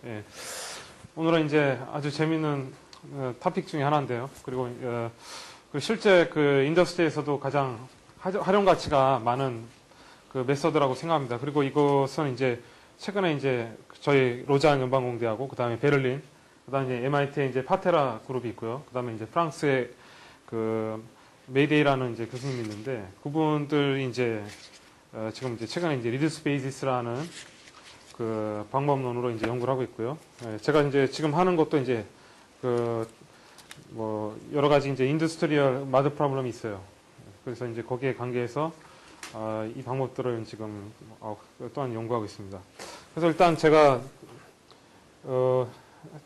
예. 오늘은 이제 아주 재밌는 토픽 중에 하나인데요. 그리고 실제 그 인더스트리에서도 가장 활용 가치가 많은 그 메소드라고 생각합니다. 그리고 이것은 이제 최근에 이제 저희 로잔 연방공대하고 그다음에 베를린, 그다음에 이제 MIT의 이제 파테라 그룹이 있고요. 그다음에 이제 프랑스의 그 메이데이라는 이제 교수님이 있는데 그분들이 이제 지금 이제 최근에 이제 리듀스 베이시스라는 그 방법론으로 이제 연구를 하고 있고요. 제가 이제 지금 하는 것도 이제 그 뭐 여러 가지 이제 인더스트리얼 마드 프로블럼이 있어요. 그래서 이제 거기에 관계해서 이 방법들을 지금 또한 연구하고 있습니다. 그래서 일단 제가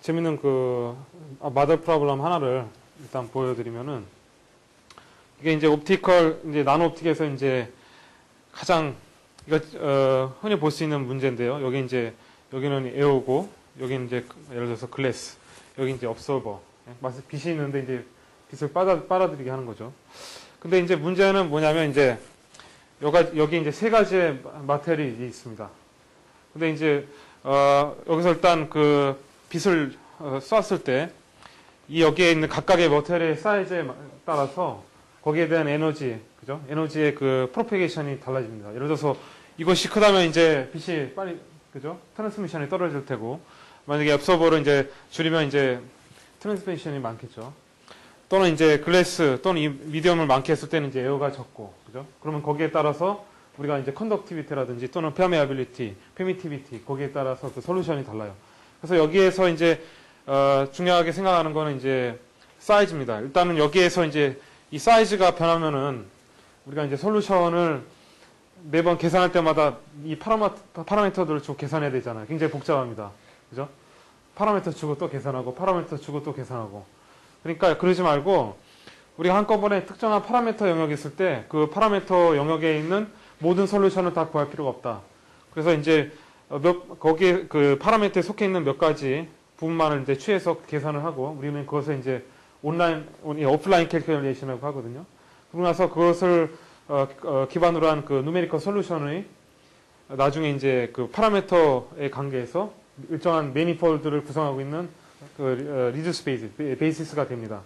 재밌는 그 마드 프로블럼 하나를 일단 보여드리면은 이게 이제 옵티컬 이제 나노 옵틱에서 이제 가장 이거 흔히 볼 수 있는 문제인데요. 여기 이제 여기는 에어고 여기는 이제 예를 들어서 글래스, 여기 이제 업소버. 마치 빛이 있는데 이제 빛을 빨아들이게 하는 거죠. 근데 이제 문제는 뭐냐면 이제 여기 이제 세 가지의 마테리얼이 있습니다. 근데 이제 여기서 일단 그 빛을 쐈을 때 이 여기에 있는 각각의 마테리얼의 사이즈에 따라서 거기에 대한 에너지, 그죠? 에너지의 그 프로페게이션이 달라집니다. 예를 들어서 이것이 크다면 이제 빛이 빨리, 그죠? 트랜스미션이 떨어질 테고, 만약에 앱서버를 이제 줄이면 이제 트랜스미션이 많겠죠. 또는 이제 글래스 또는 이 미디엄을 많게 했을 때는 이제 에어가 적고, 그죠? 그러면 거기에 따라서 우리가 이제 컨덕티비티라든지 또는 페어메어빌리티, 페미티비티 거기에 따라서 그 솔루션이 달라요. 그래서 여기에서 이제 중요하게 생각하는 거는 이제 사이즈입니다. 일단은 여기에서 이제 이 사이즈가 변하면은 우리가 이제 솔루션을 매번 계산할 때마다 이 파라미터들을 쭉 계산해야 되잖아요. 굉장히 복잡합니다. 그죠? 파라미터 주고 또 계산하고, 파라미터 주고 또 계산하고. 그러니까 그러지 말고, 우리가 한꺼번에 특정한 파라미터 영역이 있을 때, 그 파라미터 영역에 있는 모든 솔루션을 다 구할 필요가 없다. 그래서 이제, 거기에 그 파라미터에 속해 있는 몇 가지 부분만을 이제 취해서 계산을 하고, 우리는 그것을 이제 오프라인 캘큘레이션이라고 하거든요. 그러고 나서 그것을, 기반으로 한 그 누메리컬 솔루션의 나중에 이제 그 파라미터에 관계해서 일정한 매니폴드를 구성하고 있는 그 리듀스 베이시스가 됩니다.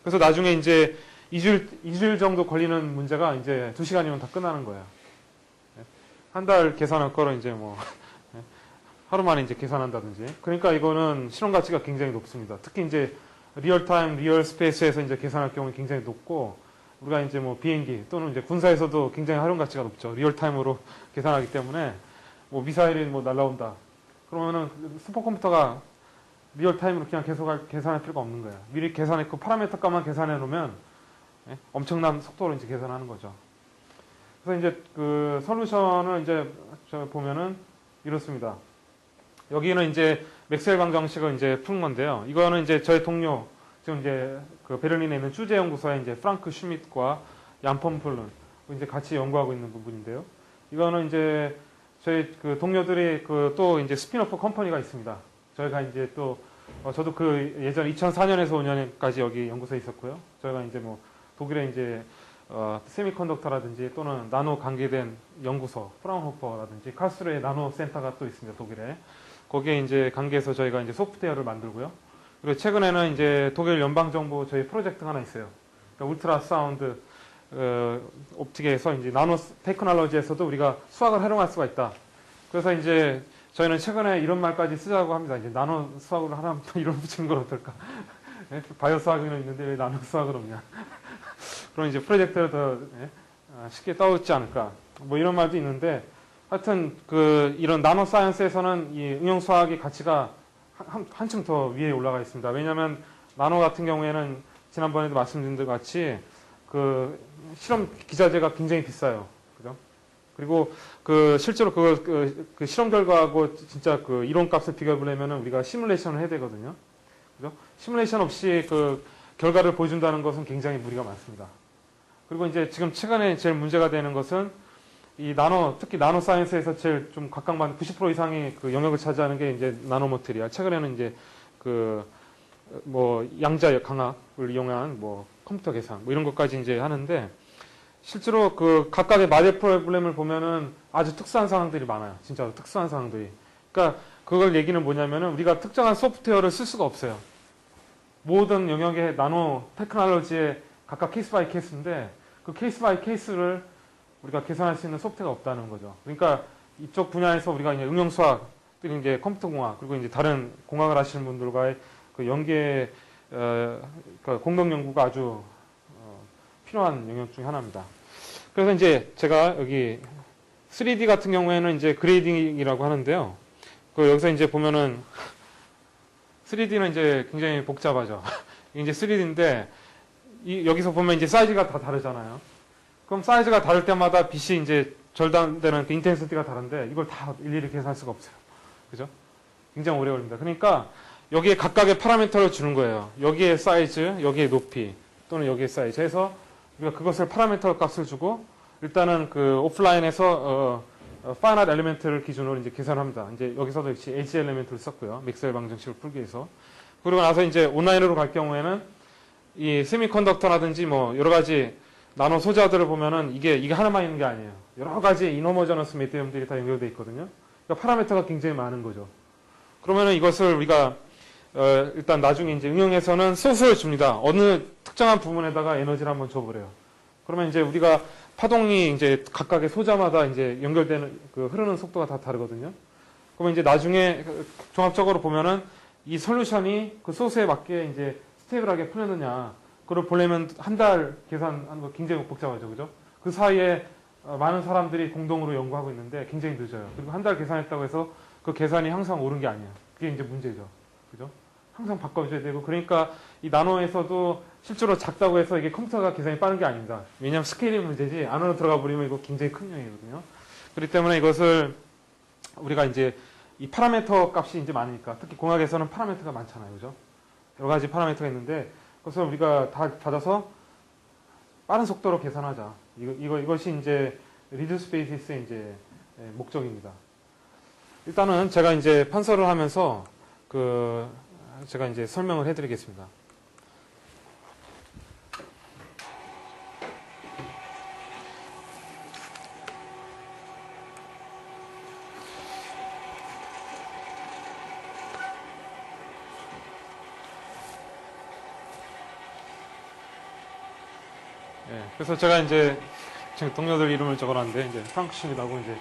그래서 나중에 이제 2주일 정도 걸리는 문제가 이제 2시간이면 다 끝나는 거예요. 한 달 계산할 거를 이제 뭐 하루 만에 이제 계산한다든지. 그러니까 이거는 실험 가치가 굉장히 높습니다. 특히 이제 리얼타임, 리얼 스페이스에서 이제 계산할 경우는 굉장히 높고, 우리가 이제 뭐 비행기 또는 이제 군사에서도 굉장히 활용 가치가 높죠. 리얼타임으로 계산하기 때문에 뭐 미사일이 뭐 날라온다. 그러면은 슈퍼컴퓨터가 리얼타임으로 그냥 계산할 필요가 없는 거예요. 미리 계산했고 파라미터 값만 계산해 놓으면 엄청난 속도로 이제 계산하는 거죠. 그래서 이제 그 솔루션을 이제 보면은 이렇습니다. 여기는 이제 맥스웰 방정식을 이제 푸는 건데요. 이거는 이제 저희 동료, 지금 이제 그 베를린에 있는 쭈제 연구소의 이제 프랑크 슈밋과 얀 펌플른 이제 같이 연구하고 있는 부분인데요. 이거는 이제 저희 그 동료들이 그 또 이제 스피노프 컴퍼니가 있습니다. 저희가 이제 또 저도 그 예전 2004년에서 5년까지 여기 연구소에 있었고요. 저희가 이제 뭐 독일에 이제 세미컨덕터라든지 또는 나노 관계된 연구소 프라운호퍼라든지 칼스루의 나노 센터가 또 있습니다. 독일에. 거기에 이제 관계해서 저희가 이제 소프트웨어를 만들고요. 그리고 최근에는 이제 독일 연방정부 저희 프로젝트가 하나 있어요. 그러니까 울트라 사운드 옵틱에서 이제 나노 테크놀로지에서도 우리가 수학을 활용할 수가 있다. 그래서 이제 저희는 최근에 이런 말까지 쓰자고 합니다. 이제 나노 수학으로 하나 이런 붙이는 건 어떨까? 바이오 수학에는 있는데 왜 나노 수학을 없냐? 그럼 이제 프로젝트를 더 쉽게 떠오르지 않을까? 뭐 이런 말도 있는데, 하여튼 그 이런 나노 사이언스에서는 이 응용 수학의 가치가 한층 더 위에 올라가 있습니다. 왜냐하면 나노 같은 경우에는 지난번에도 말씀드린 것 같이 그 실험 기자재가 굉장히 비싸요. 그죠? 그리고 그 실제로 그 실험 결과하고 진짜 그 이론 값을 비교해 보려면 우리가 시뮬레이션을 해야 되거든요. 그죠? 시뮬레이션 없이 그 결과를 보여준다는 것은 굉장히 무리가 많습니다. 그리고 이제 지금 최근에 제일 문제가 되는 것은 이 특히 나노 사이언스에서 제일 좀 각광받는 90% 이상의 그 영역을 차지하는 게 이제 나노 머티리얼. 최근에는 이제 그 뭐 양자 강압을 이용한 뭐 컴퓨터 계산 뭐 이런 것까지 이제 하는데, 실제로 그 각각의 마대 프로블렘을 보면은 아주 특수한 상황들이 많아요. 진짜로 특수한 상황들이. 그러니까 그걸 얘기는 뭐냐면은 우리가 특정한 소프트웨어를 쓸 수가 없어요. 모든 영역의 나노 테크놀로지의 각각 케이스 바이 케이스인데 그 케이스 바이 케이스를 우리가 계산할 수 있는 소프트웨어가 없다는 거죠. 그러니까 이쪽 분야에서 우리가 이제 응용수학, 또 이제 컴퓨터공학, 그리고 이제 다른 공학을 하시는 분들과의 그 연계, 그 공동 연구가 아주 필요한 영역 중에 하나입니다. 그래서 이제 제가 여기 3D 같은 경우에는 이제 그레이딩이라고 하는데요. 그 여기서 이제 보면은 3D는 이제 굉장히 복잡하죠. 이제 3D인데 여기서 보면 이제 사이즈가 다 다르잖아요. 그럼 사이즈가 다를 때마다 빛이 이제 절단되는 그 인텐시티가 다른데 이걸 다 일일이 계산할 수가 없어요. 그죠? 굉장히 오래 걸립니다. 그러니까 여기에 각각의 파라미터를 주는 거예요. 여기에 사이즈, 여기에 높이, 또는 여기에 사이즈 해서 우리가 그것을 파라미터 값을 주고 일단은 그 오프라인에서 파이널 엘리멘트를 기준으로 이제 계산합니다. 이제 여기서도 역시 에지 엘리멘트를 썼고요. 맥스웰 방정식을 풀기 위해서. 그러고 나서 이제 온라인으로 갈 경우에는 이 세미컨덕터라든지 뭐 여러 가지 나노 소자들을 보면은 이게 하나만 있는 게 아니에요. 여러 가지 이너머저너스 메디엄들이 다 연결되어 있거든요. 그러니까 파라미터가 굉장히 많은 거죠. 그러면은 이것을 우리가 일단 나중에 이제 응용해서는 소스를 줍니다. 어느 특정한 부분에다가 에너지를 한번 줘버려요. 그러면 이제 우리가 파동이 이제 각각의 소자마다 이제 연결되는 그 흐르는 속도가 다 다르거든요. 그러면 이제 나중에 종합적으로 보면은 이 솔루션이 그 소스에 맞게 이제 스테이블하게 풀렸느냐, 그걸 보려면 한 달 계산하는 거 굉장히 복잡하죠, 그죠? 그 사이에 많은 사람들이 공동으로 연구하고 있는데 굉장히 늦어요. 그리고 한 달 계산했다고 해서 그 계산이 항상 옳은 게 아니에요. 그게 이제 문제죠, 그죠? 항상 바꿔줘야 되고, 그러니까 이 나노에서도 실제로 작다고 해서 이게 컴퓨터가 계산이 빠른 게 아닙니다. 왜냐하면 스케일이 문제지 안으로 들어가 버리면 이거 굉장히 큰 영역이거든요. 그렇기 때문에 이것을 우리가 이제 이 파라미터 값이 이제 많으니까, 특히 공학에서는 파라미터가 많잖아요, 그죠? 여러 가지 파라미터가 있는데 그것을 우리가 다 받아서 빠른 속도로 계산하자. 이것이 이제 리듀스 베이시스의 이제 목적입니다. 일단은 제가 이제 판서를 하면서 제가 이제 설명을 해드리겠습니다. 그래서 제가 이제 제 동료들 이름을 적어놨는데 이제 프랑크 슈미드하고 이제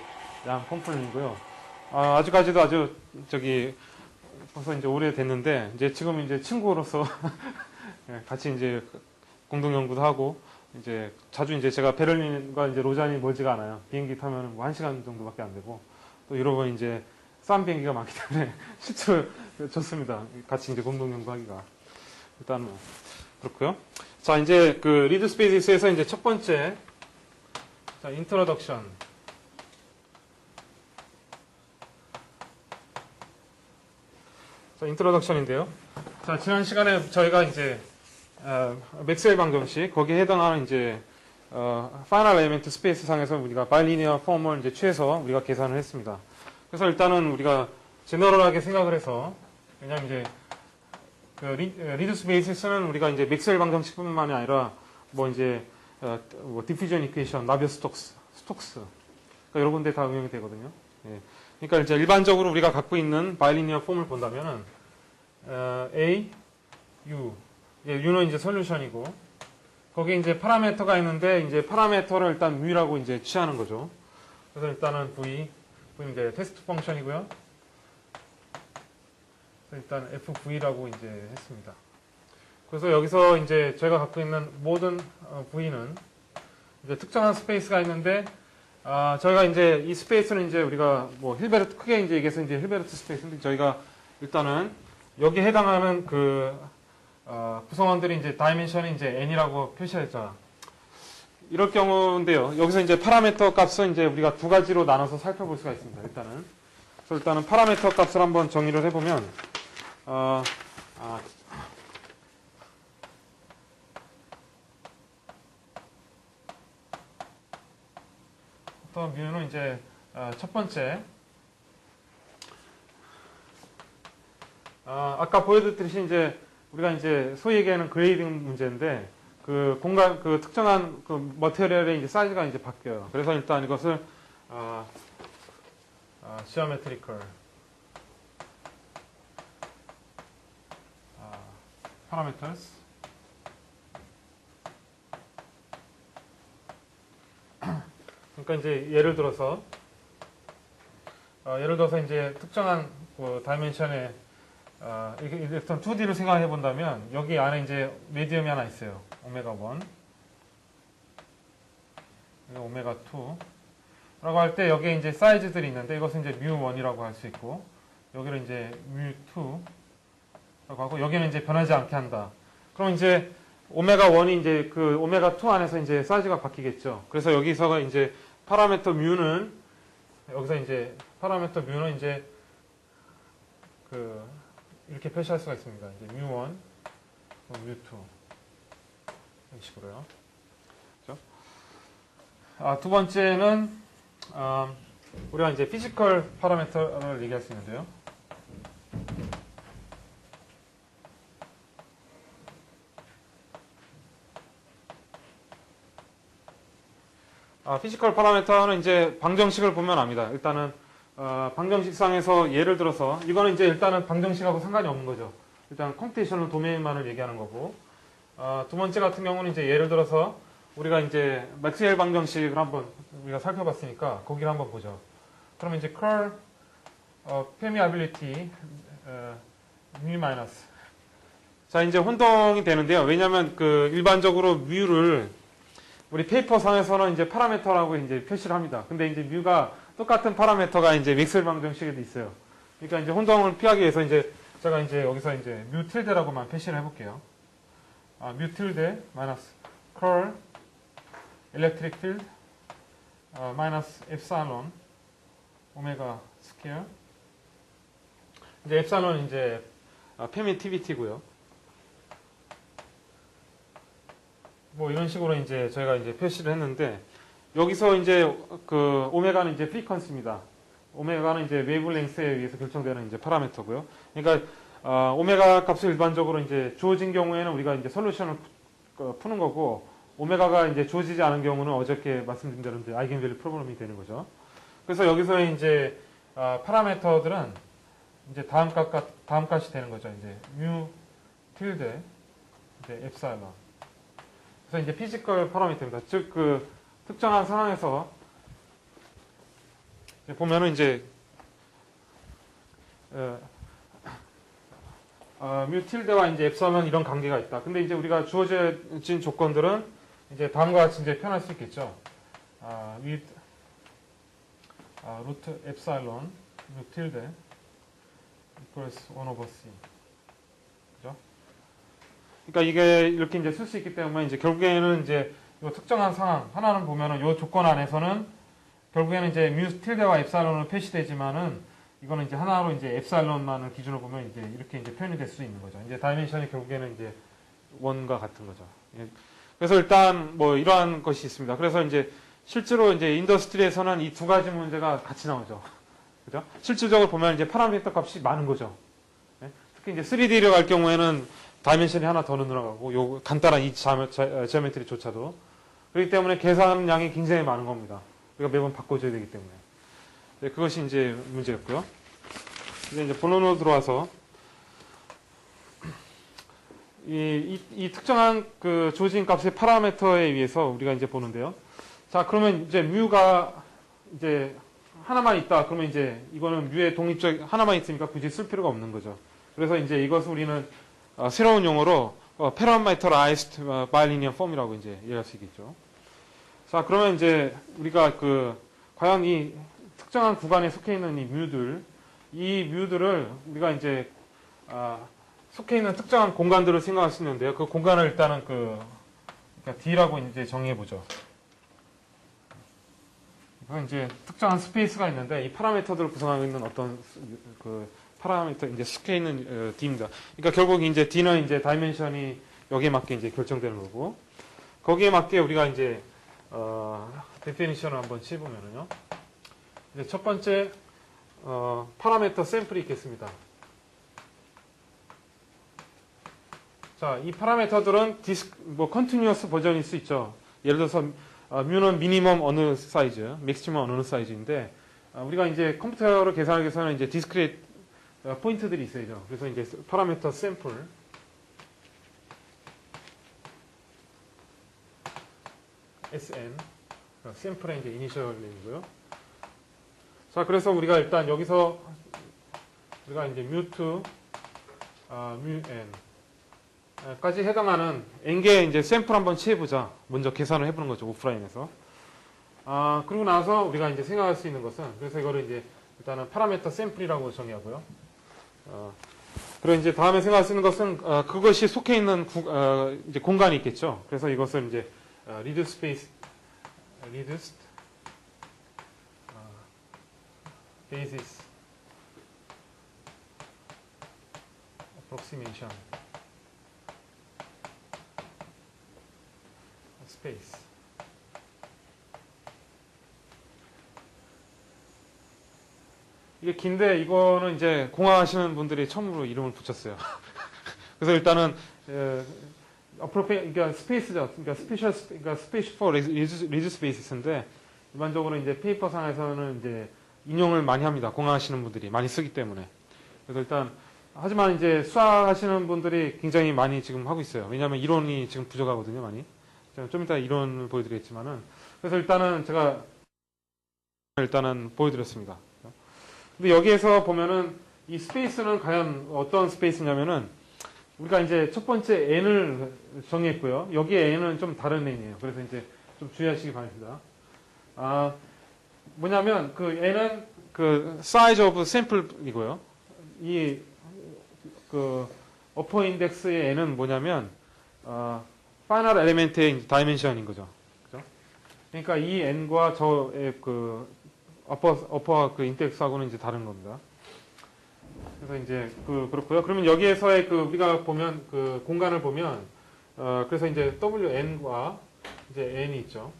양 폼플린이고요. 아직까지도 아주 벌써 이제 오래됐는데 이제 지금 이제 친구로서 같이 이제 공동 연구도 하고 이제 자주 이제 제가 베를린과 이제 로잔이 멀지가 않아요. 비행기 타면 뭐 1시간 정도밖에 안 되고 또 유럽은 이제 싼 비행기가 많기 때문에 실제로 좋습니다. 같이 이제 공동 연구하기가. 일단 뭐 그렇고요. 자, 이제 그 리드 스페이스에서 이제 첫 번째, 자, 인트로덕션. 자, 인트로덕션인데요. 자, 지난 시간에 저희가 이제, 맥스웰 방정식, 거기에 해당하는 이제, 파이널 엘리멘트 스페이스 상에서 우리가 바이리니어 폼을 이제 취해서 우리가 계산을 했습니다. 그래서 일단은 우리가 제너럴하게 생각을 해서, 왜냐면 이제, 리듀스 베이시스는 우리가 이제 맥스웰 방정식뿐만이 아니라 뭐 이제 뭐 디퓨전 이퀘이션, 나비어 스톡스, 그러니까 여러 군데 다 응용이 되거든요. 예. 그러니까 이제 일반적으로 우리가 갖고 있는 바이리니어 폼을 본다면은 A, U, U는 이제 솔루션이고 거기에 이제 파라미터가 있는데 이제 파라미터를 일단 V라고 이제 취하는 거죠. 그래서 일단은 V는 이제 테스트 펑션이고요. 일단 FV라고 이제 했습니다. 그래서 여기서 이제 저희가 갖고 있는 모든 V는 이제 특정한 스페이스가 있는데, 저희가 이제 이 스페이스는 이제 우리가 뭐 힐베르트, 크게 이제 얘기해서 이제 힐베르트 스페이스인데 저희가 일단은 여기에 해당하는 구성원들이 이제 다이멘션이 이제 N이라고 표시했잖아. 이럴 경우인데요. 여기서 이제 파라미터 값은 이제 우리가 두 가지로 나눠서 살펴볼 수가 있습니다. 그래서 일단은 파라미터 값을 한번 정의를 해보면, 어떤 뮤는 이제, 첫 번째, 아까 보여드렸듯이 이제, 우리가 이제 소위 얘기하는 그레이딩 문제인데, 그 특정한 그 머티리얼의 이제 사이즈가 이제 바뀌어요. 그래서 일단 이것을, geometrical parameters. 그러니까 이제 예를 들어서 이제 특정한 그 다이멘션의 일단 2D로 생각해 본다면 여기 안에 이제 메디움이 하나 있어요. 오메가 1, 오메가 2라고 할 때 여기에 이제 사이즈들이 있는데 이것은 이제 뮤 1이라고 할 수 있고 여기를 이제 뮤 2라고 하고 여기는 이제 변하지 않게 한다. 그럼 이제 오메가 1이 이제 그 오메가 2 안에서 이제 사이즈가 바뀌겠죠. 그래서 여기서가 이제 파라미터 뮤는 여기서 이제 파라미터 뮤는 이제 그 이렇게 표시할 수가 있습니다. 이제 뮤 1, 뮤 2 이런 식으로요. 그렇죠? 두 번째는 우리가 이제 피지컬 파라미터를 얘기할 수 있는데요. 피지컬 파라미터는 이제 방정식을 보면 압니다. 일단은 방정식상에서 예를 들어서 이거는 이제 일단은 방정식하고 상관이 없는 거죠. 일단 컴퓨테이셔널 도메인만을 얘기하는 거고 두 번째 같은 경우는 이제 예를 들어서 우리가 이제 맥스웰 방정식을 한번 우리가 살펴봤으니까 거기를 한번 보죠. 그러면 이제 curl permeability μ-. 자 이제 혼동이 되는데요. 왜냐하면 그 일반적으로 뮤를 우리 페이퍼 상에서는 이제 파라미터라고 이제 표시를 합니다. 근데 이제 뮤가 똑같은 파라미터가 이제 맥스웰 방정식에도 있어요. 그러니까 이제 혼동을 피하기 위해서 이제 제가 이제 여기서 이제 뮤 틸드라고만 표시를 해볼게요. 뮤 틸드 마이너스 curl electric field 마이너스 엡살론 오메가 스퀘어. 이제 엡살론은 이제 permittivity고요. 뭐 이런 식으로 이제 저희가 이제 표시를 했는데 여기서 이제 그 오메가는 이제 프리퀀시입니다. 오메가는 이제 웨이브랭스에 의해서 결정되는 이제 파라미터고요. 그러니까 오메가 값을 일반적으로 이제 주어진 경우에는 우리가 이제 솔루션을 푸는 거고 오메가가 이제 주어지지 않은 경우는 어저께 말씀드린 대로 이제 아이겐밸류 프로블럼이 되는 거죠. 그래서 여기서 이제 파라미터들은 이제 다음 값이 되는 거죠. 이제 뮤 틸드 이제 엡살론. 그래서 이제 피지컬 파라미터입니다. 즉, 그, 특정한 상황에서, 보면은 이제, 뮤 틸드와 이제 엡살론 이런 관계가 있다. 근데 이제 우리가 주어진 조건들은 이제 다음과 같이 이제 표현할 수 있겠죠. with, 루트 엡살론, 뮤 틸드, equals 1 over c. 그죠? 그러니까 이게 이렇게 이제 쓸 수 있기 때문에 이제 결국에는 이제 이 특정한 상황 하나는 보면은 이 조건 안에서는 결국에는 이제 뮤 틸드와 엡살론으로 표시되지만은 이거는 이제 하나로 이제 엡살론만을 기준으로 보면 이제 이렇게 이제 표현이 될 수 있는 거죠. 이제 다이멘션이 결국에는 이제 원과 같은 거죠. 그래서 일단 뭐 이러한 것이 있습니다. 그래서 이제 실제로 이제 인더스트리에서는 이 두 가지 문제가 같이 나오죠. 그죠? 실질적으로 보면 이제 파라미터 값이 많은 거죠. 특히 이제 3D로 갈 경우에는 다이멘션이 하나 더 늘어가고 요 간단한 이 지오메트리조차도 그렇기 때문에 계산량이 굉장히 많은 겁니다. 우리가 매번 바꿔줘야 되기 때문에 그것이 이제 문제였고요. 이제 본론으로 들어와서 이 특정한 그 주어진 값의 파라미터에 의해서 우리가 이제 보는데요. 자 그러면 이제 뮤가 이제 하나만 있다. 그러면 이제 이거는 뮤의 독립적 하나만 있으니까 굳이 쓸 필요가 없는 거죠. 그래서 이제 이것을 우리는 새로운 용어로 parameterized bilinear form이라고 이제 얘기할 수 있겠죠. 자, 그러면 이제 우리가 그 과연 이 특정한 구간에 속해 있는 이 뮤들을 우리가 이제 속해 있는 특정한 공간들을 생각할 수 있는데요. 그 공간을 일단은 그러니까 D라고 이제 정의해 보죠. 이건 이제 특정한 스페이스가 있는데 이 파라미터들을 구성하고 있는 어떤 그 파라미터 이제 속해 있는 D입니다. 그러니까 결국 이제 D는 이제 다이멘션이 여기에 맞게 이제 결정되는 거고 거기에 맞게 우리가 이제 데피니션을 한번 칠보면은요. 이제 첫 번째 파라미터 샘플이 있겠습니다. 자, 이 파라미터들은 컨티뉴어스 버전일 수 있죠. 예를 들어서 뮤는 미니멈 어느 사이즈, 맥시멈 어느 사이즈인데 우리가 이제 컴퓨터로 계산하기 위해서는 이제 디스크릿 포인트들이 있어야죠. 그래서 이제 파라미터 샘플 SN 샘플의 이제 이니셜 네임이고요. 자, 그래서 우리가 일단 여기서 우리가 이제 mu2 mu n 까지 해당하는 n개의 이제 샘플 한번 취해보자. 먼저 계산을 해보는 거죠, 오프라인에서. 그리고 나서 우리가 이제 생각할 수 있는 것은, 그래서 이거를 이제 일단은 파라미터 샘플이라고 정의하고요. 그리고 이제 다음에 생각할 수 있는 것은 그것이 속해 있는 이제 공간이 있겠죠. 그래서 이것을 이제 reduced basis approximation space. 이게 긴데 이거는 이제 공학하시는 분들이 처음으로 이름을 붙였어요. 그래서 일단은 그러니까 스페이스죠. 그러니까 스페이스 for reduced basis인데 일반적으로 이제 페이퍼 상에서는 이제 인용을 많이 합니다. 공학하시는 분들이 많이 쓰기 때문에. 그래서 일단 하지만 이제 수학하시는 분들이 굉장히 많이 지금 하고 있어요. 왜냐하면 이론이 지금 부족하거든요, 많이. 좀 이따 이론을 보여드리겠지만은. 그래서 일단은 제가 보여드렸습니다. 근데 여기에서 보면은 이 스페이스는 과연 어떤 스페이스냐면은 우리가 이제 첫 번째 n을 정했고요. 여기에 n은 좀 다른 n이에요. 그래서 이제 좀 주의하시기 바랍니다. 뭐냐면 그 n은 그 size of sample이고요. 이 그 어퍼 인덱스의 n은 뭐냐면 파이널 엘리멘트의 다이멘션인 거죠. 그죠? 그러니까 이 n과 저의 그 어퍼 그 인덱스하고는 이제 다른 겁니다. 그래서 이제 그렇고요. 그러면 여기에서의 그 우리가 보면 그 공간을 보면 그래서 이제 WN과 이제 N이 있죠.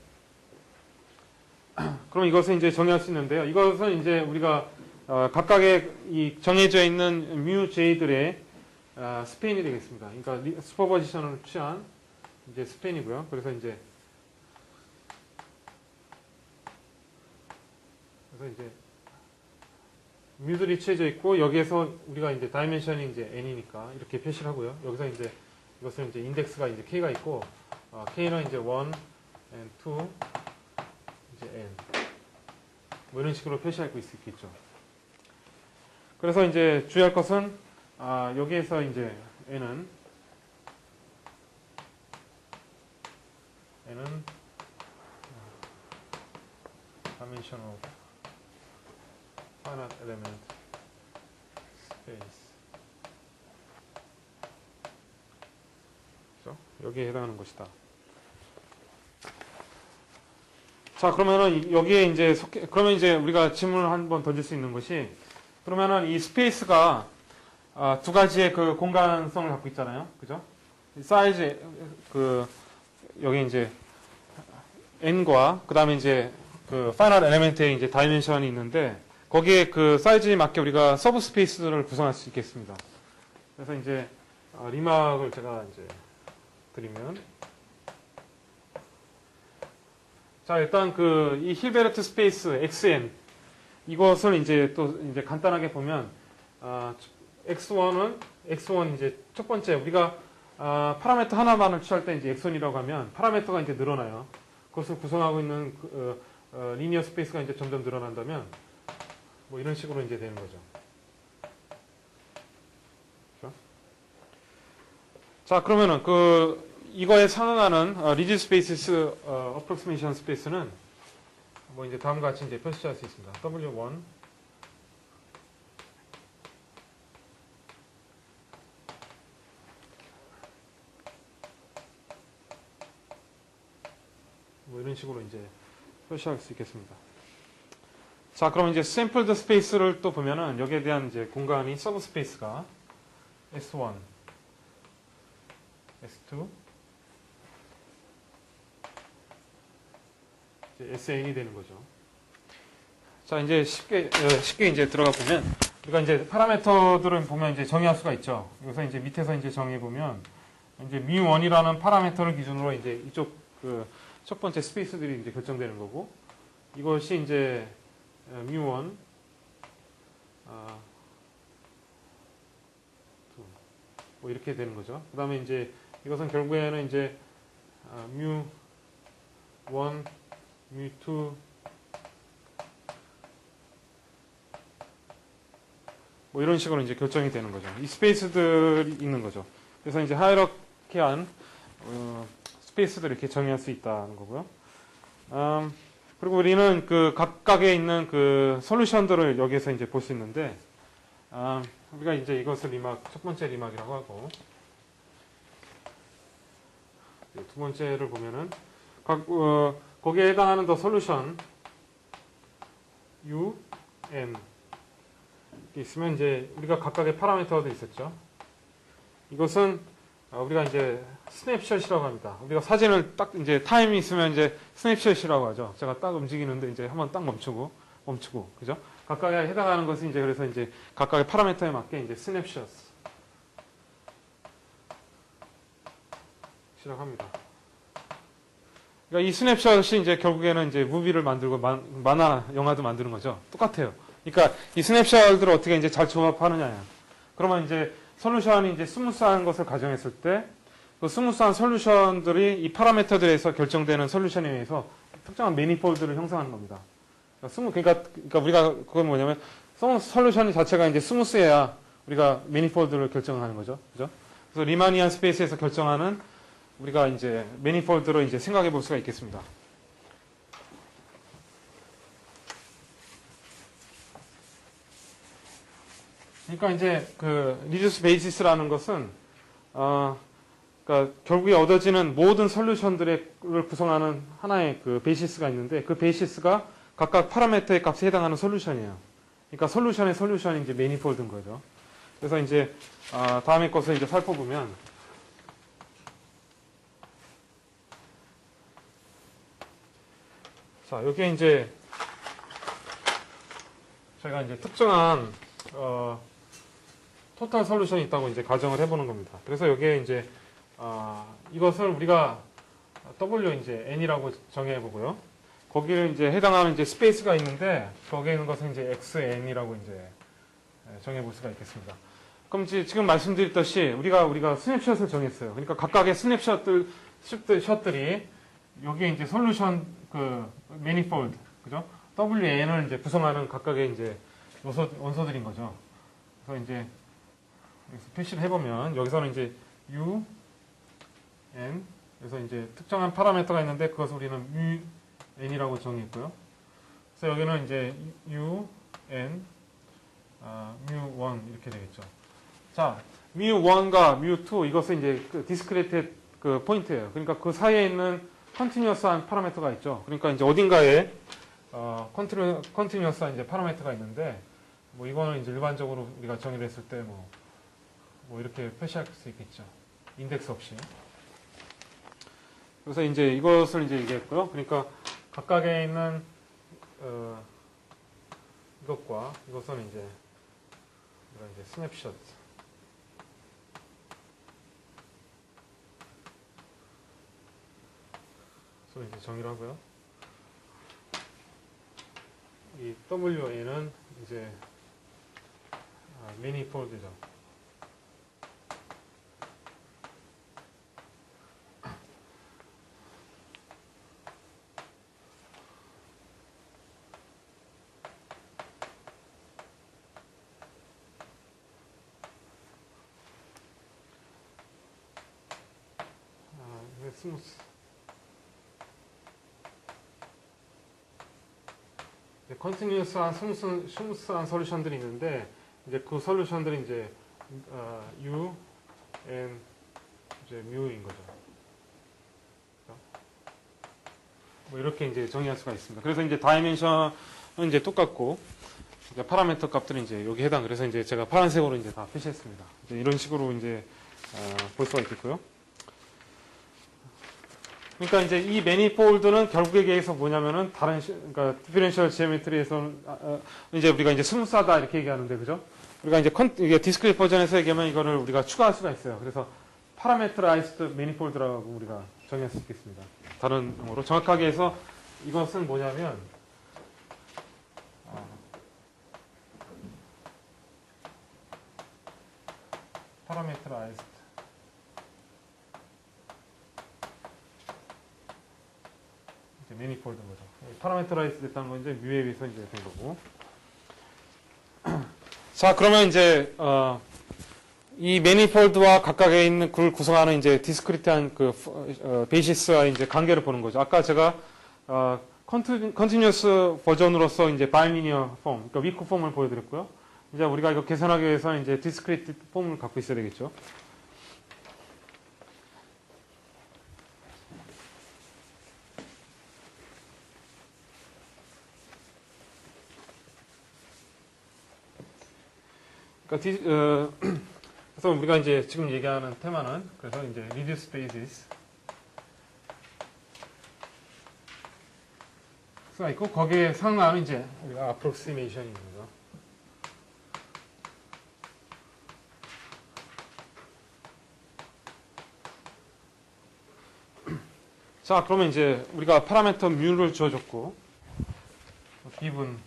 그럼 이것을 이제 정의할 수 있는데요. 이것은 이제 우리가 각각의 이 정해져 있는 mu j들의 스팬이 되겠습니다. 그러니까 슈퍼포지션을 취한 이제 스팬이고요. 그래서 이제 뮤들이 취해져 있고 여기에서 우리가 이제 다이멘션이 이제 n이니까 이렇게 표시를 하고요. 여기서 이제 이것은 이제 인덱스가 이제 k가 있고 k는 이제 1 and 2 이제 n 뭐 이런 식으로 표시할 수 있겠죠. 그래서 이제 주의할 것은 여기에서 이제 n은 dimension of finite element space. 그렇죠? 여기에 해당하는 것이다. 자, 그러면은 여기에 이제 그러면 이제 우리가 질문을 한번 던질 수 있는 것이 그러면은 이 스페이스가 두 가지의 그 공간성을 갖고 있잖아요. 그죠? 사이즈 여기 이제 n과 그다음에 이제 그 파이널 엘리멘트의 이제 다이멘션이 있는데 거기에 그 사이즈에 맞게 우리가 서브 스페이스를 구성할 수 있겠습니다. 그래서 이제 리막을 제가 이제 드리면 자, 일단 이 힐베르트 스페이스 XN 이것을 이제 또 이제 간단하게 보면 X1 이제 첫 번째 우리가 파라미터 하나만을 취할 때 이제 X1이라고 하면 파라미터가 이제 늘어나요. 그것을 구성하고 있는 리니어 스페이스가 이제 점점 늘어난다면 뭐 이런 식으로 이제 되는 거죠. 그렇죠? 자, 그러면은 이거에 상응하는 리지스 베이시스 어프로크시메이션 스페이스는 뭐 이제 다음과 같이 이제 표시할 수 있습니다. W1 뭐 이런 식으로 이제 표시할 수 있겠습니다. 자, 그럼 이제 샘플드 스페이스를 또 보면은 여기에 대한 이제 공간이 서브 스페이스가 S1, S2, 이제 SN이 되는 거죠. 자, 이제 쉽게 이제 들어가 보면 우리가 이제 파라미터들을 보면 이제 정의할 수가 있죠. 여기서 이제 밑에서 이제 정의해 보면 이제 mu1이라는 파라미터를 기준으로 이제 이쪽 첫 번째 스페이스들이 이제 결정되는 거고 이것이 이제 mu1 뭐 이렇게 되는 거죠. 그 다음에 이제 이것은 결국에는 이제 mu2 뭐 이런 식으로 이제 결정이 되는 거죠. 이 스페이스들이 있는 거죠. 그래서 이제 하이러키한 스페이스들을 이렇게 정의할 수 있다는 거고요. 그리고 우리는 그 각각에 있는 그 솔루션들을 여기에서 이제 볼 수 있는데, 우리가 이제 이것을 첫 번째 리막이라고 하고, 두 번째를 보면은, 거기에 해당하는 더 솔루션, U, N. 있으면 이제 우리가 각각의 파라미터도 있었죠. 이것은 우리가 이제 스냅샷이라고 합니다. 우리가 사진을 딱 이제 타임이 있으면 이제 스냅샷이라고 하죠. 제가 딱 움직이는데 이제 한번 딱 멈추고, 그죠? 각각에 해당하는 것은 이제 그래서 이제 각각의 파라미터에 맞게 이제 스냅샷이라고 합니다. 그러니까 이 스냅샷이 이제 결국에는 이제 무비를 만들고 만화, 영화도 만드는 거죠. 똑같아요. 그러니까 이 스냅샷들을 어떻게 이제 잘 조합하느냐야. 그러면 이제 솔루션이 이제 스무스한 것을 가정했을 때, 그 스무스한 솔루션들이 이 파라미터들에서 결정되는 솔루션에 의해서 특정한 매니폴드를 형성하는 겁니다. 그러니까 우리가 그건 뭐냐면, 솔루션 자체가 이제 스무스해야 우리가 매니폴드를 결정하는 거죠. 그죠? 그래서 리마니안 스페이스에서 결정하는 우리가 이제 매니폴드로 이제 생각해 볼 수가 있겠습니다. 그러니까 이제 그 리듀스 베이시스라는 것은 그러니까 결국에 얻어지는 모든 솔루션들을 구성하는 하나의 그 베이시스가 있는데 그 베이시스가 각각 파라미터의 값에 해당하는 솔루션이에요. 그러니까 솔루션의 솔루션이 이제 매니폴드인 거죠. 그래서 이제 다음에 것을 이제 살펴보면 자 여기에 이제 저희가 이제 특정한 토탈 솔루션이 있다고 이제 가정을 해보는 겁니다. 그래서 여기에 이제 이것을 우리가 W 이제 n이라고 정해보고요. 거기를 이제 해당하는 이제 스페이스가 있는데 거기에 있는 것은 이제 xn이라고 이제 정해볼 수가 있겠습니다. 그럼 지금 말씀드렸듯이 우리가 스냅샷을 정했어요. 그러니까 각각의 스냅샷들이 여기에 이제 솔루션 그 매니폴드 그죠? WN을 이제 구성하는 각각의 이제 원소들인 거죠. 그래서 이제 여기서 표시를 해보면 여기서는 이제 U, N 그래서 이제 특정한 파라미터가 있는데 그것을 우리는 mu n이라고 정했고요. 그래서 여기는 이제 U, N, mu 1 이렇게 되겠죠. 자, mu 1과 mu 2 이것은 이제 그 디스크리트 그 포인트예요. 그러니까 그 사이에 있는 컨티뉴어스한 파라미터가 있죠. 그러니까 이제 어딘가에 컨티뉴어스한 이제 파라미터가 있는데 뭐 이거는 이제 일반적으로 우리가 정의를 했을 때 뭐 이렇게 표시할 수 있겠죠. 인덱스 없이. 그래서 이제 이것을 이제 얘기했고요. 그러니까 각각에 있는 이것과 이것은 이제 우리가 이제 스냅샷. 그래서 이제 정의를 하고요. 이 WN은 이제 매니폴드죠. 스무스. 컨티뉴어스한 스무스한 솔루션들이 있는데 이제 그 솔루션들이 이제 U, N, 이제 mu인 거죠. 뭐 이렇게 이제 정의할 수가 있습니다. 그래서 이제 다이멘션은 이제 똑같고 이제 파라미터 값들이 이제 여기 해당. 그래서 이제 제가 파란색으로 이제 다 표시했습니다. 이제 이런 식으로 이제 볼 수가 있겠고요. 그러니까 이제 이 매니폴드는 결국에 의해서 뭐냐면은 그러니까 디퍼런셜 지오메트리에서는 이제 우리가 이제 스무스하다 이렇게 얘기하는데 그죠? 우리가 이제 이게 디스크리트 버전에서 얘기하면 이거를 우리가 추가할 수가 있어요. 그래서 파라메트라이즈드 매니폴드라고 우리가 정의할 수 있겠습니다. 다른 용어로 정확하게 해서 이것은 뭐냐면 매니폴드인 거죠. 파라메터라이즈 됐다는 건 이제 뮤에 비해서 이제 된 거고. 자, 그러면 이제 이 매니폴드와 각각에 있는 그걸 구성하는 이제 디스크리트한 그 베이시스와 이제 관계를 보는 거죠. 아까 제가 컨티뉴어스 버전으로서 이제 바이리니어 폼, 그러니까 위크 폼을 보여드렸고요. 이제 우리가 이거 계산하기 위해서는 이제 디스크리트 폼을 갖고 있어야 되겠죠. 그러니까 그래서 우리가 이제 지금 얘기하는 테마는 그래서 이제 reduced basis가 있고 거기에 상하는 이제 우리가 approximation인 거죠. 자, 그러면 이제 우리가 파라미터 뮤를 주어줬고 given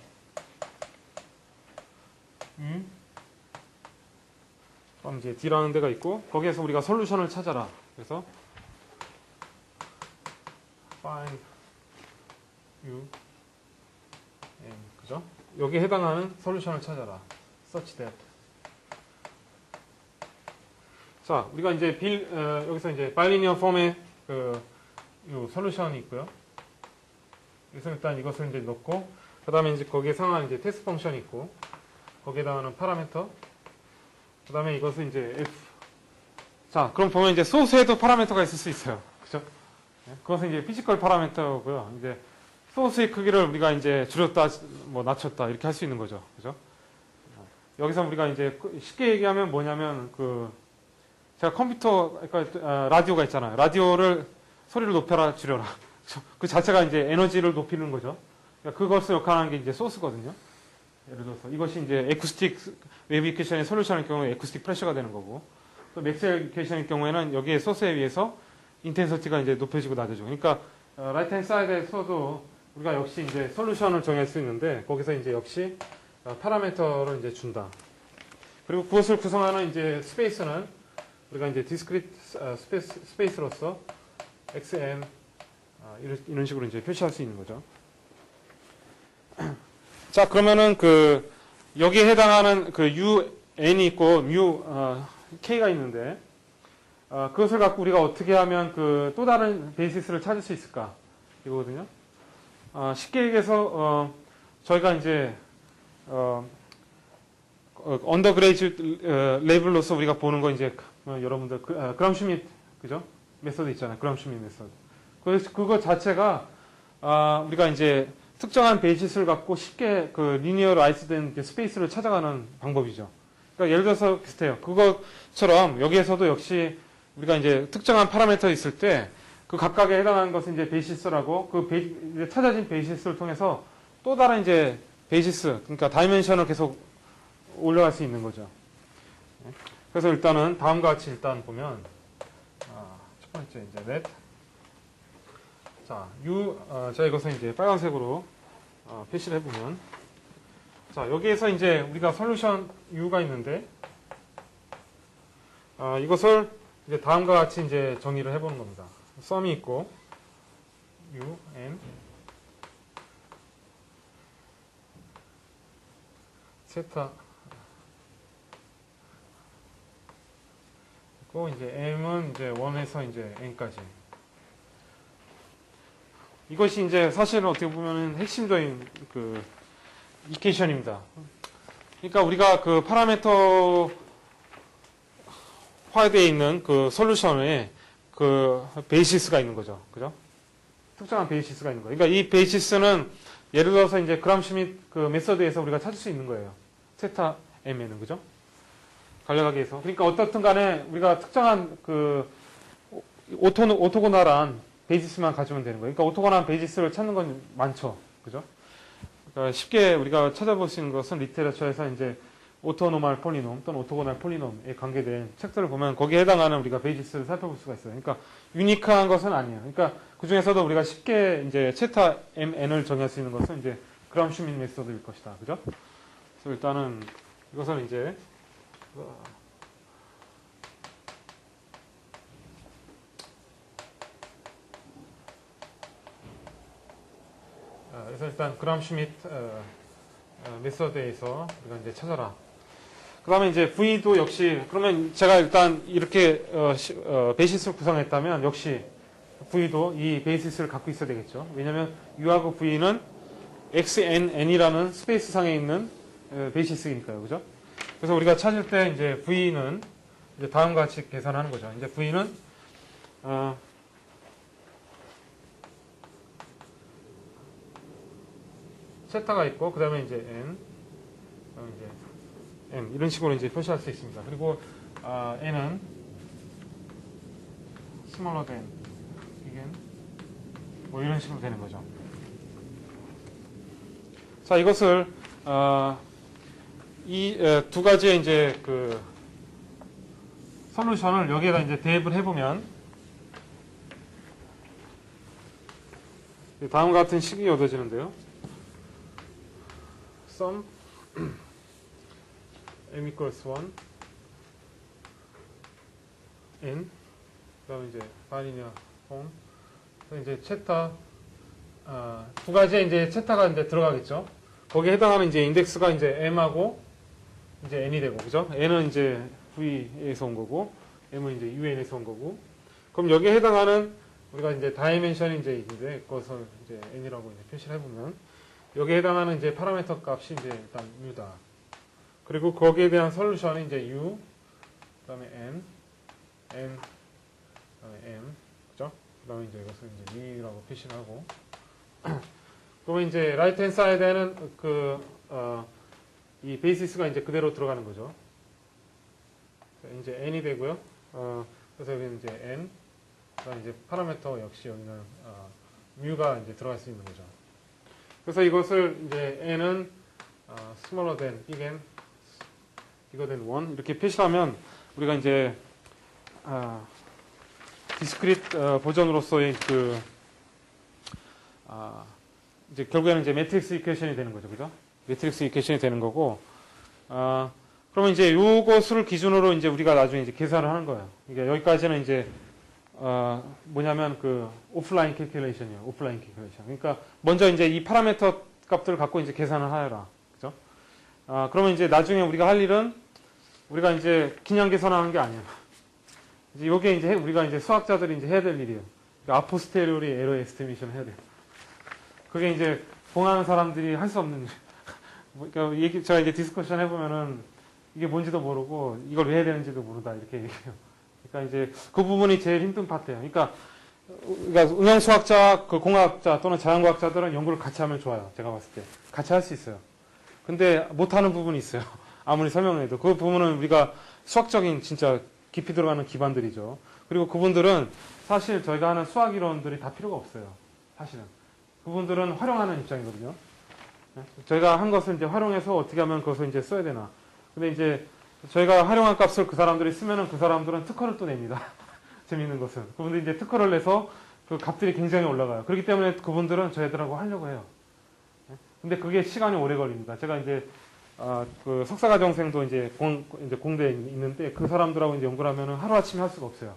그럼 이제 D라는 데가 있고 거기에서 우리가 솔루션을 찾아라. 그래서 find U N 그죠? 여기에 해당하는 솔루션을 찾아라. such that 자, 우리가 이제 여기서 이제 바이리니어 폼의 요 솔루션이 있고요. 그래서 일단 이것을 이제 넣고 그 다음에 이제 거기에 상한 이제 테스트 펑션이 있고 거기에 해당하는 파라미터 그 다음에 이것은 이제 F. 자, 그럼 보면 이제 소스에도 파라미터가 있을 수 있어요. 그죠? 그것은 이제 피지컬 파라미터고요. 이제 소스의 크기를 우리가 이제 줄였다, 뭐 낮췄다, 이렇게 할 수 있는 거죠. 그죠? 여기서 우리가 이제 쉽게 얘기하면 뭐냐면 제가 컴퓨터, 그러니까 라디오가 있잖아요. 라디오를 소리를 높여라, 줄여라. 그 자체가 이제 에너지를 높이는 거죠. 그러니까 그것을 역할하는 게 이제 소스거든요. 예를 들어서 이것이 이제 에쿠스틱 웨이브 이퀘이션의 솔루션일 경우에 에쿠스틱 프레셔가 되는 거고 또 맥스웰 이퀘이션일 경우에는 여기에 소스에 비해서 인텐서티가 이제 높여지고 낮아지고 그러니까 라이트 핸드 사이드에서도 우리가 역시 이제 솔루션을 정할 수 있는데 거기서 이제 역시 파라미터를 이제 준다. 그리고 그것을 구성하는 이제 스페이스는 우리가 이제 디스크리트 스페이스로서 XN 이런 식으로 이제 표시할 수 있는 거죠. 자, 그러면은 여기에 해당하는 UN이 있고 K가 있는데 그것을 갖고 우리가 어떻게 하면 또 다른 베이시스를 찾을 수 있을까? 이거거든요. 쉽게 얘기해서 저희가 이제 언더그레이드 레벨로서 우리가 보는 거 이제 여러분들 그람 슈밋 그죠? 메소드 있잖아요. 그람 슈밋 메소드. 그거 자체가 우리가 이제 특정한 베이시스를 갖고 쉽게 리니어라이즈된 스페이스를 찾아가는 방법이죠. 그러니까 예를 들어서 비슷해요. 그것처럼 여기에서도 역시 우리가 이제 특정한 파라미터 있을 때 그 각각에 해당하는 것은 이제 베이시스라고 이제 찾아진 베이시스를 통해서 또 다른 이제 베이시스 그러니까 다이멘션을 계속 올라갈 수 있는 거죠. 그래서 일단은 다음과 같이 일단 보면 첫 번째 이제 net 자, 자, 이것은 이제 빨간색으로 표시를 해보면 자, 여기에서 이제 우리가 솔루션 U가 있는데 이것을 이제 다음과 같이 이제 정의를 해보는 겁니다. 썸이 있고 U, N 세타 있고 이제 M은 이제 1에서 이제 N까지 이것이 이제 사실은 어떻게 보면 핵심적인 이퀘이션입니다. 그러니까 우리가 파라미터 화되어 있는 솔루션에 베이시스가 있는 거죠. 그죠? 특정한 베이시스가 있는 거예요. 그러니까 이 베이시스는 예를 들어서 이제 그람 슈밋 메소드에서 우리가 찾을 수 있는 거예요. 세타 M에는. 그죠? 간략하게 해서. 그러니까 어떻든 간에 우리가 특정한 오토고널한 베이시스만 가지면 되는 거예요. 그러니까 오토고널한 베이시스를 찾는 건 많죠. 그죠? 그러니까 쉽게 우리가 찾아볼 수 있는 것은 리테러처에서 이제 오토노멀 폴리놈 또는 오토고널 폴리놈에 관계된 책들을 보면 거기에 해당하는 우리가 베이시스를 살펴볼 수가 있어요. 그러니까 유니크한 것은 아니에요. 그러니까 그 중에서도 우리가 쉽게 이제 세타 MN을 정할 수 있는 것은 이제 그람 슈밋 메소드일 것이다. 그죠? 그래서 일단은 이것은 이제 그래서 일단 그람 슈미트 메소드에서 우리가 이제 찾아라. 그 다음에 이제 V도 역시, 그러면 제가 일단 이렇게, 베이시스를 구성했다면 역시 V도 이 베이시스를 갖고 있어야 되겠죠. 왜냐면 U하고 V는 XNN이라는 스페이스 상에 있는 베이시스이니까요. 그죠? 그래서 우리가 찾을 때 이제 V는 이제 다음과 같이 계산하는 거죠. 이제 V는, 세타가 있고, 그 다음에 이제 N, 그 다음에 이제 N, 이런 식으로 이제 표시할 수 있습니다. 그리고, N은 smaller than, 이게 뭐 이런 식으로 되는 거죠. 자, 이것을, 이 두 가지의 이제 그 솔루션을 여기에다 이제 대입을 해보면, 다음과 같은 식이 얻어지는데요. sum m equals 1 n, 그 다음에 이제 바이리니어 폼, 이제 체타, 두 가지의 이제 체타가 이제 들어가겠죠. 거기에 해당하는 이제 인덱스가 이제 m하고 이제 n이 되고, 그죠? n은 이제 v에서 온 거고, m은 이제 un에서 온 거고, 그럼 여기에 해당하는 우리가 이제 다이멘션이 이제 있는데, 그것을 이제 n이라고 이제 표시를 해보면, 여기에 해당하는 이제 파라미터 값이 이제 일단 u다. 그리고 거기에 대한 솔루션이 이제 u, 그 다음에 n, 그 다음에 m, 그죠? 그 다음에 이제 이것을 이제 v라고 표시를 하고, 그러면 이제 라이트 핸드 사이드에는 이 베이시스가 이제 그대로 들어가는 거죠. 이제 n이 되고요. 그래서 여기는 이제 n, 그다음 이제 파라미터 역시 여기는 뮤가 이제 들어갈 수 있는 거죠. 그래서 이것을 이제 n은 smaller than, big N, bigger than 1 이렇게 표시하면 우리가 이제 디스크리트 버전으로서의 그 이제 결국에는 이제 매트릭스 이퀘이션이 되는 거죠, 그죠? 매트릭스 이퀘이션이 되는 거고, 그러면 이제 요것을 기준으로 이제 우리가 나중에 이제 계산을 하는 거예요. 그러니까 여기까지는 이제 뭐냐면 그 오프라인 캘큘레이션이에요. 오프라인 캘큘레이션. 그러니까 먼저 이제 이 파라미터 값들을 갖고 이제 계산을 하여라, 그죠? 그러면 이제 나중에 우리가 할 일은 우리가 이제 그냥 계산하는 게 아니에요. 이제 요게 이제 우리가 이제 수학자들이 이제 해야 될 일이에요. 그러니까 아포스테리오리 에러 에스티메이션을 해야 돼요. 그게 이제 공하는 사람들이 할 수 없는 그러니까 제가 이제 디스커션 해보면은 이게 뭔지도 모르고 이걸 왜 해야 되는지도 모르다 이렇게 얘기해요. 그러니까 이제 그 부분이 제일 힘든 파트예요. 그러니까 응용수학자, 그 공학자 또는 자연과학자들은 연구를 같이 하면 좋아요. 제가 봤을 때 같이 할 수 있어요. 근데 못하는 부분이 있어요. 아무리 설명을 해도 그 부분은 우리가 수학적인 진짜 깊이 들어가는 기반들이죠. 그리고 그분들은 사실 저희가 하는 수학 이론들이 다 필요가 없어요. 사실은. 그분들은 활용하는 입장이거든요. 저희가 한 것을 이제 활용해서 어떻게 하면 그것을 이제 써야 되나. 근데 이제 저희가 활용한 값을 그 사람들이 쓰면은 그 사람들은 특허를 또 냅니다. 재밌는 것은. 그분들이 이제 특허를 내서 그 값들이 굉장히 올라가요. 그렇기 때문에 그분들은 저희들하고 하려고 해요. 근데 그게 시간이 오래 걸립니다. 제가 이제, 그 석사과정생도 이제 공대에 있는데 그 사람들하고 이제 연구를 하면은 하루아침에 할 수가 없어요.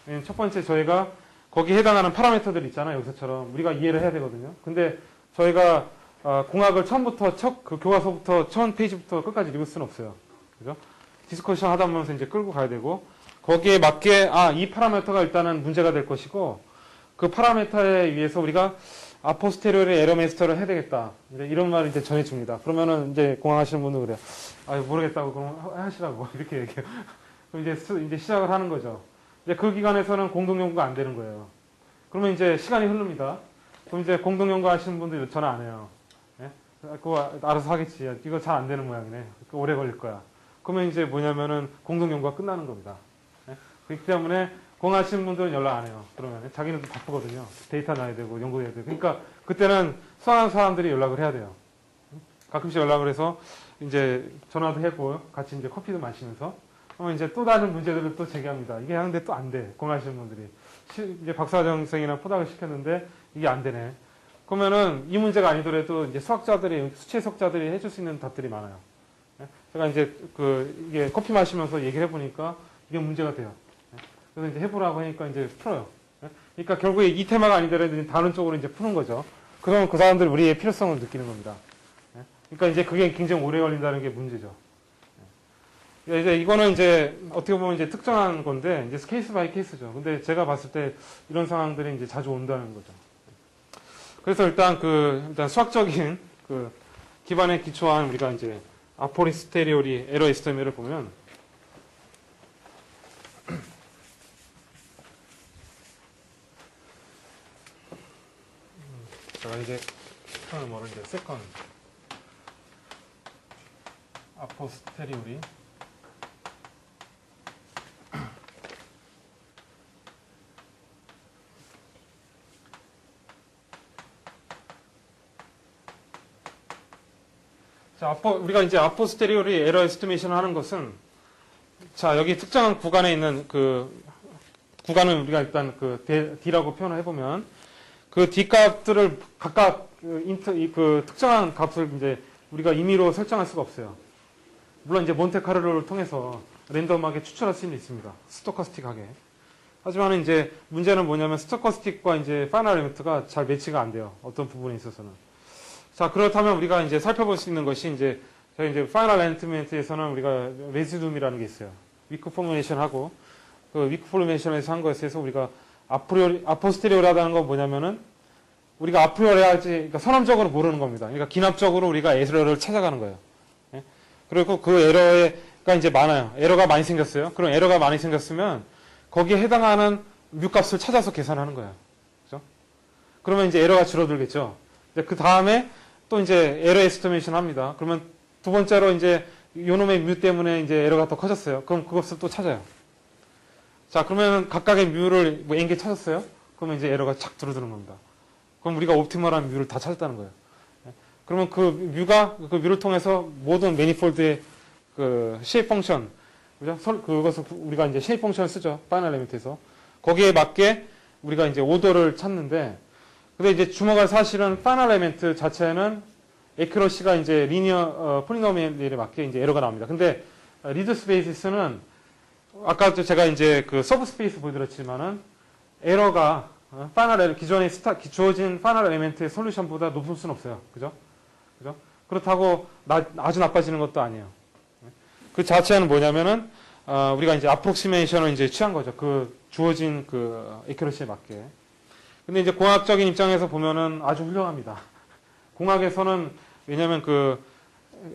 왜냐면 첫 번째 저희가 거기에 해당하는 파라미터들 있잖아요. 여기서처럼. 우리가 이해를 해야 되거든요. 근데 저희가 공학을 처음부터 그 교과서부터 처음 페이지부터 끝까지 읽을 수는 없어요. 그죠? 디스커션 하다 보면서 이제 끌고 가야 되고 거기에 맞게 이 파라미터가 일단은 문제가 될 것이고 그 파라미터에 의해서 우리가 아포스테리오리 에러 메스터를 해야 되겠다. 이런 말을 이제 전해줍니다. 그러면은 이제 공학하시는 분들 그래요. 모르겠다고 그럼 하시라고 이렇게 얘기해요. 그럼 이제 시작을 하는 거죠. 이제 그 기간에서는 공동 연구가 안 되는 거예요. 그러면 이제 시간이 흐릅니다. 그럼 이제 공동 연구 하시는 분들 전화 안 해요. 예? 그거 알아서 하겠지. 이거 잘 안 되는 모양이네. 오래 걸릴 거야. 그러면 이제 뭐냐면은 공동 연구가 끝나는 겁니다. 예? 그렇기 때문에 공하시는 분들은 연락 안 해요. 그러면 자기는 또 바쁘거든요. 데이터 놔야 되고 연구해야 되고. 그러니까 그때는 수학하는 사람들이 연락을 해야 돼요. 가끔씩 연락을 해서 이제 전화도 해고 같이 이제 커피도 마시면서 그러면 이제 또 다른 문제들을 또 제기합니다. 이게 하는데 또 안 돼. 공하시는 분들이. 이제 박사과정생이나 포닥을 시켰는데 이게 안 되네. 그러면은 이 문제가 아니더라도 이제 수학자들이, 수채석자들이 해줄 수 있는 답들이 많아요. 제가 이제 이게 커피 마시면서 얘기를 해보니까 이게 문제가 돼요. 그래서 이제 해보라고 하니까 이제 풀어요. 그러니까 결국에 이 테마가 아니더라도 다른 쪽으로 이제 푸는 거죠. 그러면 그 사람들이 우리의 필요성을 느끼는 겁니다. 예? 그러니까 이제 그게 굉장히 오래 걸린다는 게 문제죠. 예. 이제 이거는 이제 어떻게 보면 이제 특정한 건데 이제 케이스 바이 케이스죠. 근데 제가 봤을 때 이런 상황들이 이제 자주 온다는 거죠. 그래서 일단 수학적인 그 기반에 기초한 우리가 이제 아포리스테리오리 에러 에스티메이터를 보면 제가 이제 뭐를 이제 세컨 아포스테리오리 자, 우리가 이제 아포스테리오리 에러 에스티메이션을 하는 것은 자, 여기 특정한 구간에 있는 그 구간을 우리가 일단 그 D라고 표현을 해보면 그 D 값들을 각각 그 특정한 값을 이제 우리가 임의로 설정할 수가 없어요. 물론 이제 몬테카를로를 통해서 랜덤하게 추출할 수는 있습니다. 스토커스틱하게. 하지만 이제 문제는 뭐냐면 스토커스틱과 이제 파이널 엘리먼트가 잘 매치가 안 돼요. 어떤 부분에 있어서는. 자, 그렇다면 우리가 이제 살펴볼 수 있는 것이 이제 저희 이제 파이널 엘리먼트에서는 우리가 레지둠이라는 게 있어요. 위크 포메이션 하고 그 위크 포메이션에서 한 것에서 우리가 아포스테리오라는 건 뭐냐면은 우리가 아프리오리 하지, 그러니까 선언적으로 모르는 겁니다. 그러니까 기납적으로 우리가 에러를 찾아가는 거예요. 예? 그리고 그 에러가 이제 많아요. 에러가 많이 생겼어요. 그럼 에러가 많이 생겼으면 거기에 해당하는 뮤값을 찾아서 계산하는 거예요. 그죠? 그러면 이제 에러가 줄어들겠죠. 그 다음에 또 이제 에러 에스티메이션 합니다. 그러면 두 번째로 이제 요놈의 뮤 때문에 이제 에러가 더 커졌어요. 그럼 그것을 또 찾아요. 자, 그러면 각각의 뮤를 뭐 n개 찾았어요? 그러면 이제 에러가 착 줄어드는 겁니다. 그럼 우리가 옵티멀한 뮤를 다 찾았다는 거예요. 그러면 그 뮤를 통해서 모든 매니폴드의 그 쉐입 펑션, 그죠? 그것을 우리가 이제 쉐입 펑션을 쓰죠. 파이널 엘리먼트에서. 거기에 맞게 우리가 이제 오더를 찾는데, 근데 이제 주목할 사실은 파이널 엘리먼트 자체는 에큐러시가 이제 리니어 폴리노미얼에 맞게 이제 에러가 나옵니다. 근데 리드스 베이시스는 아까도 제가 이제 그 서브 스페이스 보여드렸지만은 에러가 기존에 주어진 파이널 엘리먼트의 솔루션보다 높을 수는 없어요. 그죠? 그죠? 그렇다고 아주 나빠지는 것도 아니에요. 그 자체는 뭐냐면은 우리가 이제 어프록시메이션을 이제 취한 거죠. 그 주어진 그 에큐러시에 맞게. 근데 이제 공학적인 입장에서 보면은 아주 훌륭합니다. 공학에서는 왜냐면 그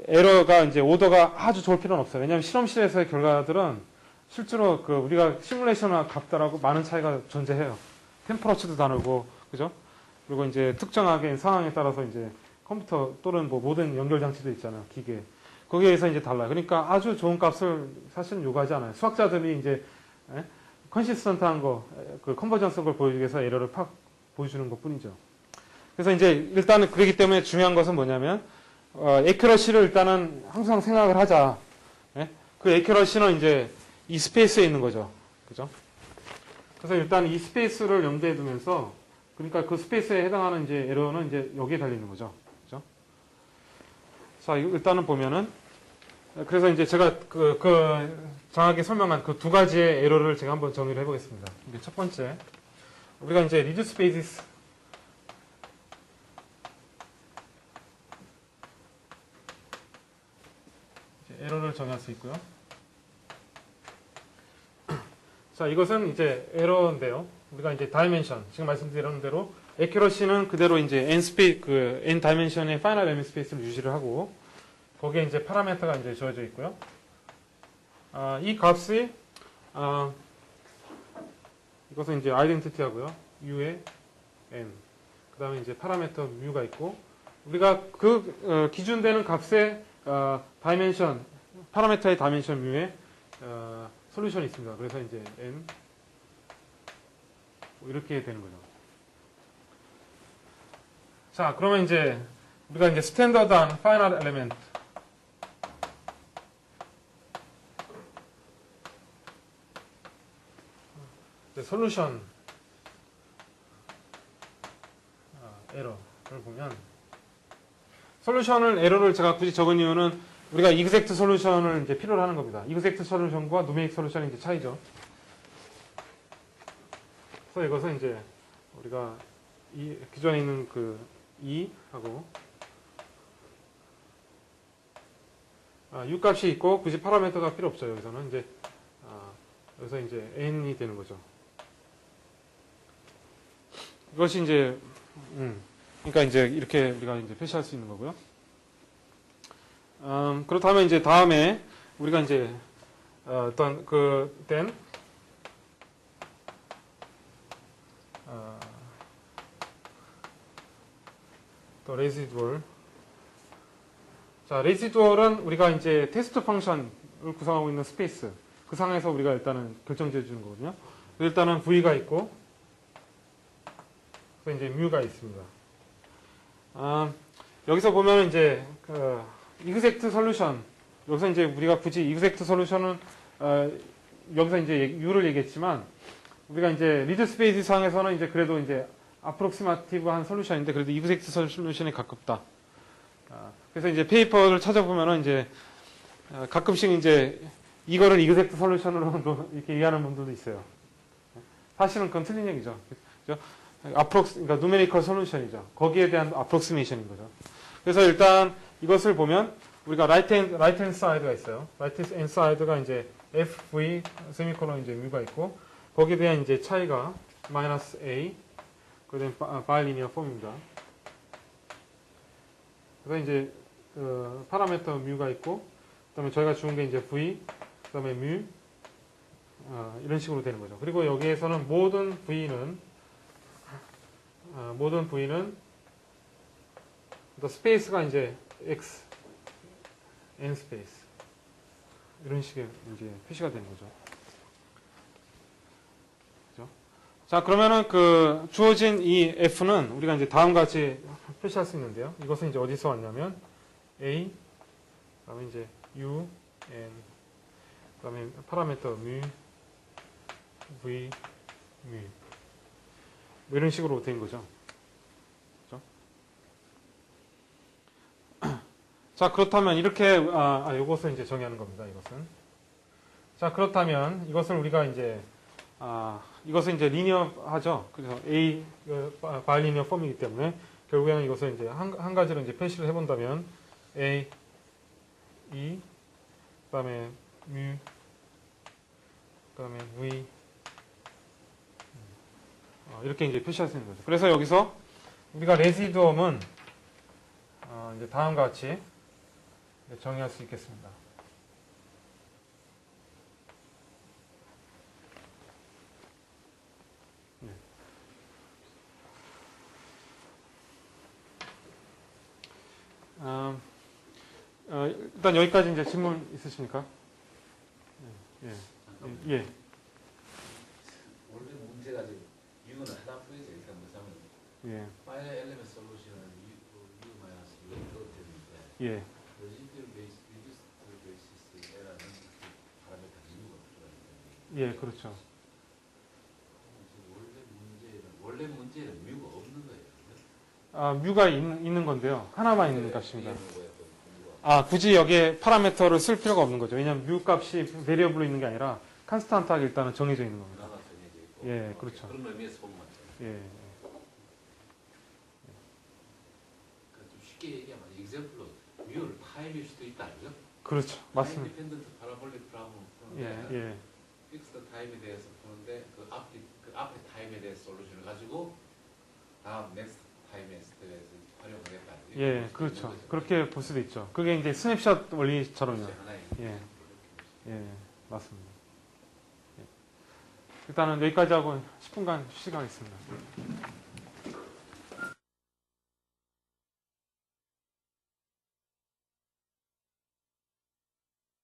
에러가 이제 오더가 아주 좋을 필요는 없어요. 왜냐면 실험실에서의 결과들은 실제로 그 우리가 시뮬레이션 값들하고 많은 차이가 존재해요. 템퍼러처도 다르고, 그죠? 그리고 이제 특정하게 상황에 따라서 이제 컴퓨터 또는 뭐 모든 연결 장치도 있잖아요. 기계. 거기에서 이제 달라요. 그러니까 아주 좋은 값을 사실은 요구하지 않아요. 수학자들이 이제 컨시스턴트한 거, 그 컨버전스한 걸 보여주기 위해서 에러를 팍 보여주는 것 뿐이죠. 그래서 이제 일단은 그렇기 때문에 중요한 것은 뭐냐면 에큐러시를 일단은 항상 생각을 하자. 그 에큐러시는 이제 이 스페이스에 있는 거죠. 그죠? 그래서 일단 이 스페이스를 염두에 두면서 그러니까 그 스페이스에 해당하는 이제 에러는 이제 여기에 달리는 거죠. 그죠? 자, 일단은 보면은 그래서 이제 제가 정확하게 설명한 그 두 가지의 에러를 제가 한번 정의를 해보겠습니다. 이게 첫 번째. 우리가 이제 리듀스 베이시스 에러를 정의할 수 있고요. 자, 이것은 이제 에러인데요. 우리가 이제 다이멘션, 지금 말씀드린 대로 에큐러시는 그대로 이제 n 다이멘션의 파이널 엘리먼트 스페이스를 유지를 하고 거기에 이제 파라미터가 이제 주어져 있고요. 이 값이 이것은 이제 아이덴티티 하고요. u의 n. 그다음에 이제 파라미터 뮤가 있고 우리가 그 기준되는 값의 다이멘션 파라미터의 다이멘션 뮤의 솔루션이 있습니다. 그래서 이제 n 뭐 이렇게 되는 거죠. 자, 그러면 이제 우리가 이제 스탠더드한 파이널 엘리먼트 솔루션 에러를 보면 솔루션을 에러를 제가 굳이 적은 이유는 우리가 이그젝트 솔루션을 이제 필요로 하는 겁니다. 이그젝트 솔루션과 누메릭 솔루션의 이제 차이죠. 그래서 이것은 이제 우리가 기존에 있는 그 2 하고 U 값이 있고 굳이 파라미터가 필요 없죠. 여기서는 이제 여기서 이제 n이 되는 거죠. 이것이 이제 그러니까 이제 이렇게 우리가 이제 표시할 수 있는 거고요. 그렇다면 이제 다음에 우리가 이제 어떤 then 또 residual. 자, residual은 우리가 이제 테스트 펑션을 구성하고 있는 스페이스. 그 상에서 우리가 일단은 결정지어 주는 거거든요. 일단은 v가 있고, 그 이제 mu가 있습니다. 여기서 보면 이제 exact solution. 여기서 이제 우리가 굳이 exact solution은 여기서 이제 u를 얘기했지만 우리가 이제 리드 스페이스 상에서는 이제 그래도 이제 approximative한 솔루션인데 그래도 exact 솔루션에 가깝다. 그래서 이제 페이퍼를 찾아보면은 이제 가끔씩 이제 이거를 exact 솔루션으로 이렇게 이해하는 분들도 있어요. 사실은 그건 틀린 얘기죠. 그렇죠? 그러니까 numerical 솔루션이죠. 거기에 대한 approximation인 거죠. 그래서 일단 이것을 보면 우리가 right hand side가 있어요. right hand side가 이제 fv 세미콜론 이제 mu가 있고 거기에 대한 이제 차이가 마이너스 a 그다음에 바이리니어 폼입니다. 그래서 이제 파라미터 mu가 있고 그다음에 저희가 주는 게 이제 v 그다음에 mu 이런 식으로 되는 거죠. 그리고 여기에서는 모든 v는 또 스페이스가 이제 x n 스페이스 이런 식의 이제 표시가 되는 거죠. 그죠? 자, 그러면은 그 주어진 이 f는 우리가 이제 다음과 같이 표시할 수 있는데요. 이것은 이제 어디서 왔냐면 a 그다음에 이제 u n 그다음에 파라미터 mu v mu 뭐 이런 식으로 된 거죠. 그렇죠? 자, 그렇다면 이렇게 이것을 이제 정의하는 겁니다. 이것은. 자, 그렇다면 이것을 우리가 이제 이것은 이제 리니어하죠. 그래서 A 바이리니어 폼이기 때문에 결국에는 이것을 이제 한 가지로 이제 표시를 해본다면 A, E, 그다음에 mu, 그다음에 V 이렇게 이제 표시할 수 있는 거죠. 그래서 여기서 우리가 레시두엄은 이제 다음과 같이 정의할 수 있겠습니다. 네. 일단 여기까지 이제 질문 있으십니까? 예. 예. 예. 원래 문제가 지금 U는 하나뿐이죠. 일단 뭐냐면 예. 파이널 엘리먼트 솔루션은 U 마이너스 U 이렇게 되는데 예. 레지듀얼 베이스, 리듀스드 베이시스라는 파라미터 U가 들어가 있는데 예, 그렇죠. 원래 문제는 U가 없는 거예요. 뮤가 있는 건데요. 하나만 있는 값입니다. U가 U가. 굳이 여기에 파라미터를 쓸 필요가 없는 거죠. 왜냐하면 뮤 값이 베리어블로 있는 게 아니라 컨스탄트하게 일단은 정해져 있는 겁니다. 하나가 정해져 있고. 예, 그렇죠. 그런 의미에서 보면 예. 그러니까 좀 쉽게 얘기하면 example로 U를 타임일 수도 있다, 그죠? 그렇죠. 맞습니다. 인디펜던트 파라볼릭 프라블럼 예, 푸는데 예. 픽스드 타임에 대해서 푸는데 그 앞에 타임에 대해서 솔루션을 가지고 다음 넥스트 타임에 대해서 활용하겠다. 예, 그렇죠. 그렇게 볼 수도 있죠. 그게 이제 스냅샷 원리처럼요. 하나의 예. 예, 맞습니다. 예. 일단은 여기까지 하고 10분간 휴식하겠습니다.